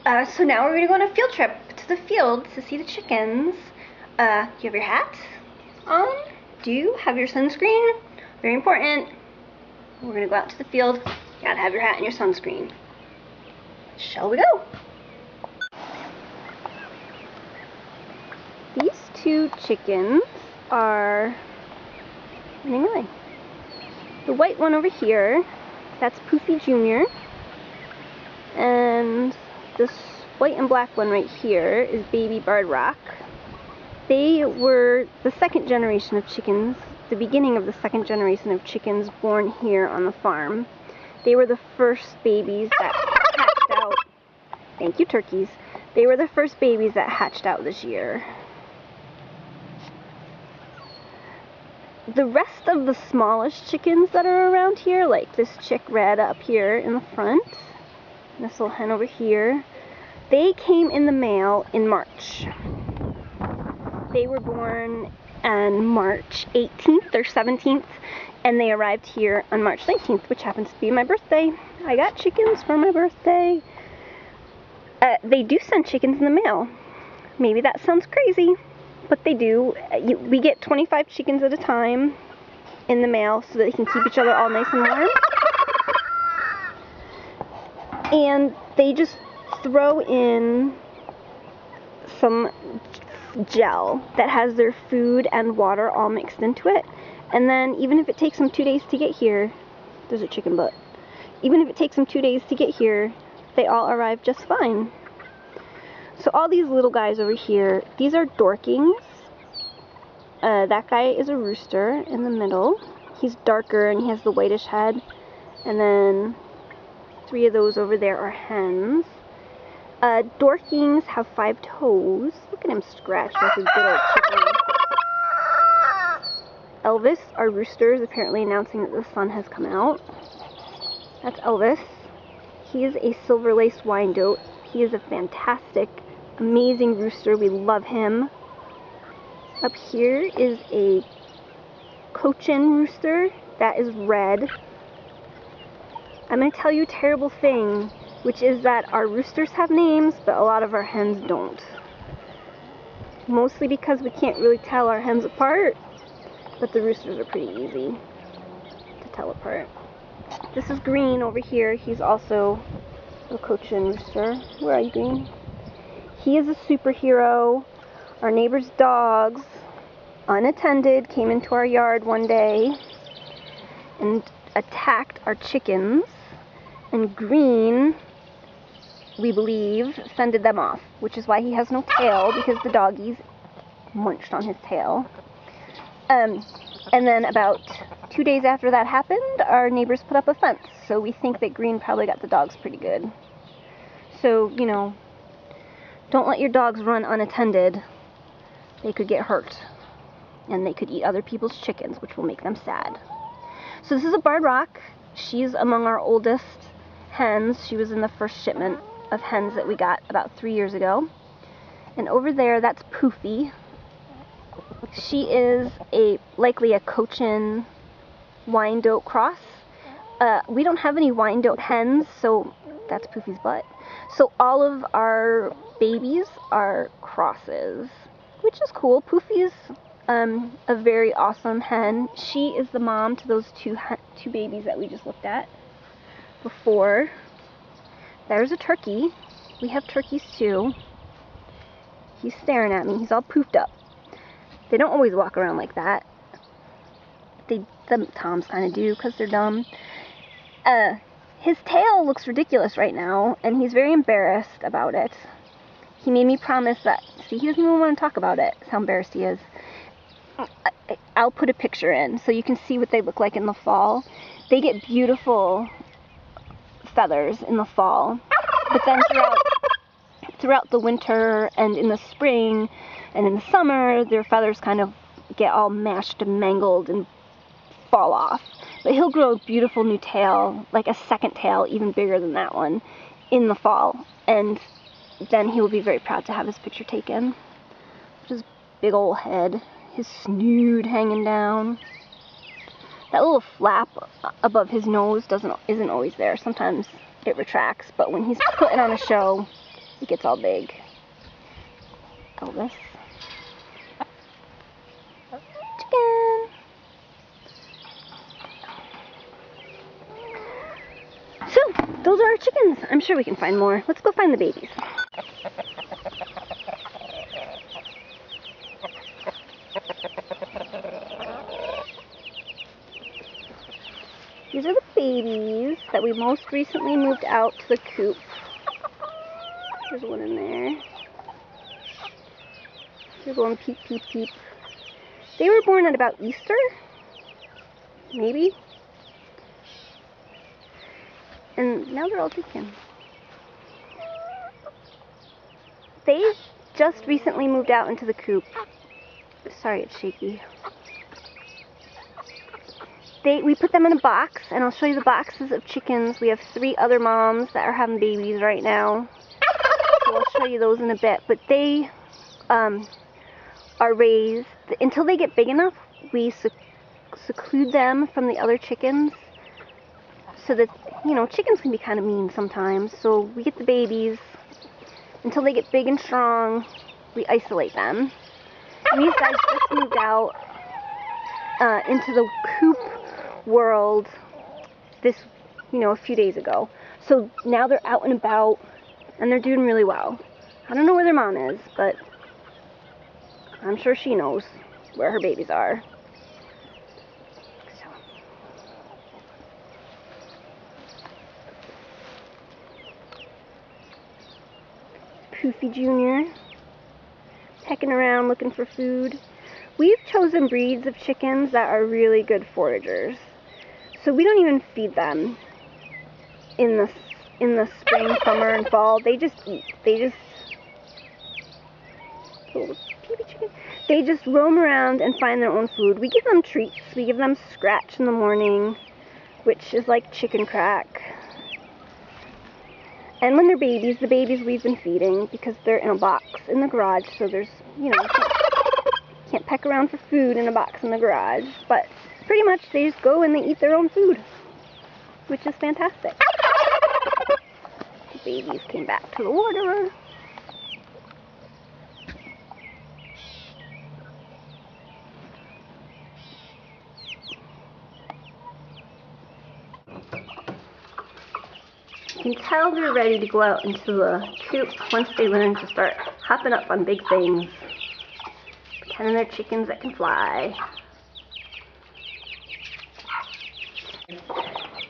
So now we're going to go on a field trip to the field to see the chickens. You have your hat on? Do you have your sunscreen? Very important. We're going to go out to the field. You gotta have your hat and your sunscreen. Shall we go? These two chickens are running away. The white one over here, that's Poofy Jr. And this white and black one right here is Baby Barred Rock. They were the second generation of chickens, the beginning of the second generation of chickens born here on the farm. They were the first babies that hatched out. Thank you, turkeys. They were the first babies that hatched out this year. The rest of the smallest chickens that are around here, like this chick red up here in the front, and this little hen over here, they came in the mail in March. They were born on March 18th or 17th, and they arrived here on March 19th, which happens to be my birthday. I got chickens for my birthday. They do send chickens in the mail. Maybe that sounds crazy, but they do. We get 25 chickens at a time in the mail so that they can keep each other all nice and warm. And they just throw in some gel that has their food and water all mixed into it. And then even if it takes them 2 days to get here, there's a chicken butt. Even if it takes them 2 days to get here, they all arrive just fine. So all these little guys over here, these are Dorkings. That guy is a rooster in the middle. He's darker and he has the whitish head. And then 3 of those over there are hens. Dorkings have 5 toes. Look at him scratch like a good old chicken. Elvis, our rooster, is apparently announcing that the sun has come out. That's Elvis. He is a silver-laced Wyandotte. He is a fantastic, amazing rooster. We love him. Up here is a Cochin rooster that is red. I'm going to tell you a terrible thing, which is that our roosters have names, but a lot of our hens don't. Mostly because we can't really tell our hens apart, but the roosters are pretty easy to tell apart. This is Green over here. He's also a Cochin rooster. Where are you, Green? He is a superhero. Our neighbor's dogs, unattended, came into our yard one day and attacked our chickens. And Green, we believe, fended them off, which is why he has no tail, because the doggies munched on his tail. And then about 2 days after that happened, our neighbors put up a fence, so we think that Green probably got the dogs pretty good. So, you know, don't let your dogs run unattended. They could get hurt, and they could eat other people's chickens, which will make them sad. So this is a Barred Rock. She's among our oldest hens. She was in the first shipment of hens that we got about 3 years ago. And over there, that's Poofy. She is likely a Cochin Wyandotte cross. We don't have any Wyandotte hens, so that's Poofy's butt. So all of our babies are crosses, which is cool. Poofy's a very awesome hen. She is the mom to those two babies that we just looked at before. There's a turkey. We have turkeys too. He's staring at me. He's all poofed up. They don't always walk around like that. The toms kind of do because they're dumb. His tail looks ridiculous right now, and he's very embarrassed about it. He made me promise that, see, he doesn't even want to talk about it, how embarrassed he is. I'll put a picture in so you can see what they look like in the fall. They get beautiful feathers in the fall, but then throughout the winter and in the spring and in the summer, their feathers kind of get all mashed and mangled and fall off. But he'll grow a beautiful new tail, like a second tail, even bigger than that one, in the fall. And then he will be very proud to have his picture taken. His big old head, his snoot hanging down. That little flap above his nose isn't always there. Sometimes it retracts, but when he's putting on a show, It gets all big. Elvis. Chicken! So, those are our chickens. I'm sure we can find more. Let's go find the babies. These are the babies that we most recently moved out to the coop. There's one in there. They're going peep, peep, peep. They were born at about Easter, maybe. And now they're all taken. They just recently moved out into the coop. Sorry, it's shaky. We put them in a box, and I'll show you the boxes of chickens. We have 3 other moms that are having babies right now. So I'll show you those in a bit. But they are raised, until they get big enough, we seclude them from the other chickens. So that, you know, chickens can be kind of mean sometimes. So we get the babies. Until they get big and strong, we isolate them. And these guys just moved out into the coop world this, a few days ago. So now they're out and about, and they're doing really well. I don't know where their mom is, but I'm sure she knows where her babies are. So. Poofy Jr. pecking around looking for food. We've chosen breeds of chickens that are really good foragers. So we don't even feed them in the spring, summer, and fall. They just eat. They just roam around and find their own food. We give them treats. We give them scratch in the morning, which is like chicken crack. And when they're babies, the babies we've been feeding because they're in a box in the garage, so there's, can't peck around for food in a box in the garage. But pretty much they just go and they eat their own food, which is fantastic. The babies came back to the water. You can tell they're ready to go out into the coop once they learn to start hopping up on big things. Pretending they're chickens that can fly.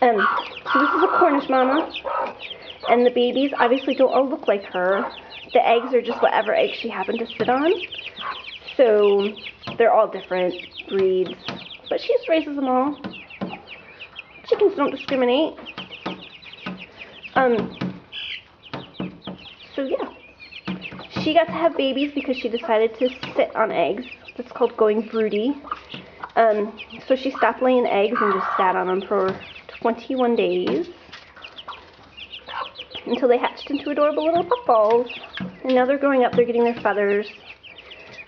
So this is a Cornish mama, and the babies obviously don't all look like her. The eggs are just whatever eggs she happened to sit on. So they're all different breeds, but she just raises them all. Chickens don't discriminate. So yeah, she got to have babies because she decided to sit on eggs. That's called going broody. So she stopped laying eggs and just sat on them for 21 days until they hatched into adorable little puffballs. And now they're growing up, they're getting their feathers.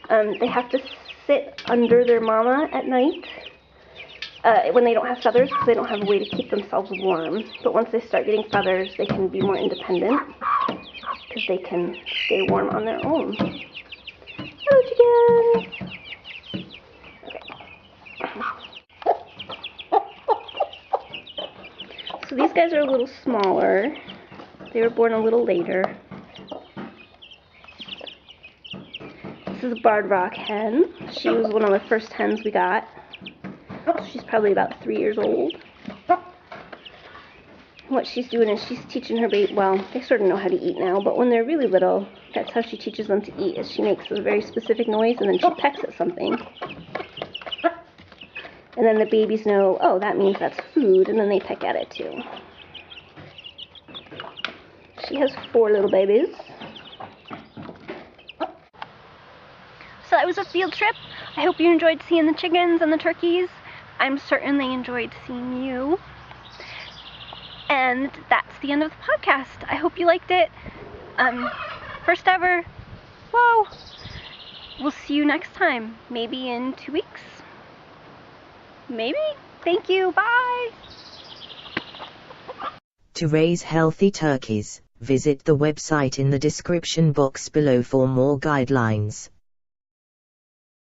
They have to sit under their mama at night when they don't have feathers because they don't have a way to keep themselves warm. But once they start getting feathers, they can be more independent because they can stay warm on their own. Hello, chickens! So these guys are a little smaller. They were born a little later. This is a barred rock hen. She was one of the first hens we got. She's probably about 3 years old. What she's doing is she's teaching her baby, well, they sort of know how to eat now, but when they're really little, that's how she teaches them to eat, is she makes a very specific noise and then she pecks at something. And then the babies know, oh, that means that's food, and then they peck at it too. She has 4 little babies. So that was a field trip. I hope you enjoyed seeing the chickens and the turkeys. I'm certain they enjoyed seeing you. And that's the end of the podcast. I hope you liked it. First ever. Whoa! We'll see you next time. Maybe in 2 weeks. Maybe? Thank you. Bye! To raise healthy turkeys, Visit the website in the description box below for more guidelines.